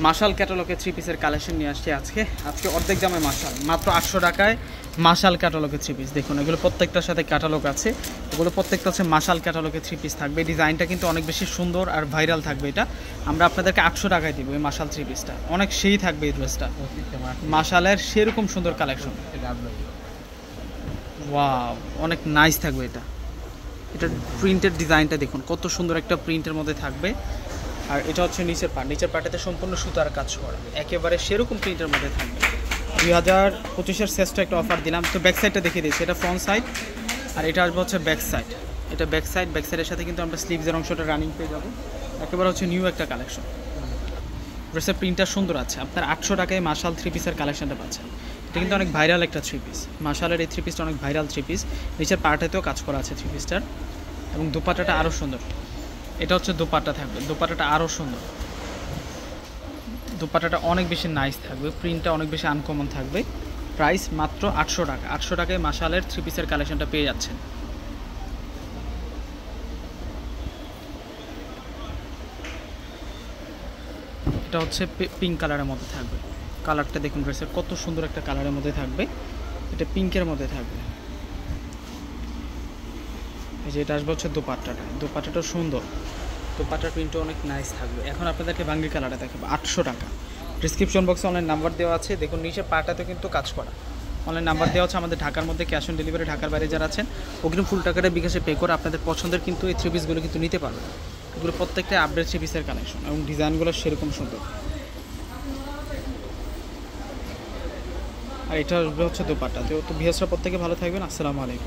মাশাল ক্যাটালগে 3 পিসের কালেকশন নিয়ে আসছি আজকে অর্ধেক দামে মাশাল মাত্র 800 টাকায় মাশাল ক্যাটালগে 3 পিস। দেখুন এগুলো প্রত্যেকটার সাথে ক্যাটালগ আছে, এগুলো প্রত্যেকটা হচ্ছে মাশাল ক্যাটালগে 3 পিস থাকবে। ডিজাইনটা কিন্তু অনেক বেশি সুন্দর আর ভাইরাল থাকবে। এটা আমরা আপনাদেরকে 800 টাকায় দিব। এই মাশাল 3 পিসটা অনেক সেই থাকবে। এই ড্রেসটা মাশালের সেরকম সুন্দর কালেকশন, ওয়াও অনেক নাইস থাকবে। এটার প্রিন্টের ডিজাইনটা দেখুন কত সুন্দর একটা প্রিন্টের মধ্যে থাকবে। আর এটা হচ্ছে নিচের পার্টেতে সম্পূর্ণ সুতার কাজ করা, একেবারে সেরকম প্রিন্টের মধ্যে থাকবে। 2025-এর শ্রেষ্ঠ একটা অফার দিলাম। তো ব্যাক সাইডটা দেখিয়ে দিয়েছি, এটা ফ্রন্ট সাইড আর এটা আসবে হচ্ছে ব্যাক সাইড। এটা ব্যাক সাইডের সাথে কিন্তু আমরা স্লিভসের অংশটা রানিং পেয়ে যাবো। একেবারে হচ্ছে নিউ একটা কালেকশন। ড্রেসের প্রিন্টটা সুন্দর আছে। আপনার 800 টাকায় মাশাল 3 পিসের কালেকশনটা পাচ্ছেন। এটা কিন্তু অনেক ভাইরাল একটা 3 পিস। মাশালের এই 3 পিসটা অনেক ভাইরাল 3 পিস। নিচের পার্টেতেও কাজ করা আছে 3 পিসটার, এবং দোপাট্টাটা আরও সুন্দর। এটা হচ্ছে দোপাট্টা থাকবে, দোপাট্টাটা আরও সুন্দর। দোপাট্টাটা অনেক বেশি নাইস থাকবে, প্রিন্টটা অনেক বেশি আনকমন থাকবে। প্রাইস মাত্র 800 টাকা। 800 টাকায় মাশালের 3 পিসের কালেকশনটা পেয়ে যাচ্ছেন। এটা হচ্ছে পিঙ্ক কালারের মধ্যে থাকবে। কালারটা দেখুন ড্রেসের কত সুন্দর একটা কালারের মধ্যে থাকবে। এটা পিঙ্কের মধ্যে থাকবে। এই যে এটা আসবে হচ্ছে দোপাট্টাটা সুন্দর, দোপাট্টার প্রিন্টটা অনেক নাইস থাকবে। এখন আপনাদেরকে বাঙ্গি কালারটা দেখাবো 800 টাকা। ডিসক্রিপশন বক্সে অনলাইন নাম্বার দেওয়া আছে, দেখুন নিচে পাটাতেও কিন্তু কাজ করা। অনলাইন নাম্বার দেওয়া আছে। আমাদের ঢাকার মধ্যে ক্যাশ অন ডেলিভারি, ঢাকার বাইরে যারা আছেন ওগুলো ফুল টাকাটা বিকাশে পে করে আপনাদের পছন্দের কিন্তু এই 3 পিসগুলো কিন্তু নিতে পারবেন। এগুলো প্রত্যেকটা আপডেট 3 পিসের কালেকশন এবং ডিজাইনগুলো সেরকম সুন্দর। আর এটা হচ্ছে দোপাট্টা। তো ভিউয়ার্সরা প্রত্যেকে ভালো থাকবেন। আসসালামু আলাইকুম।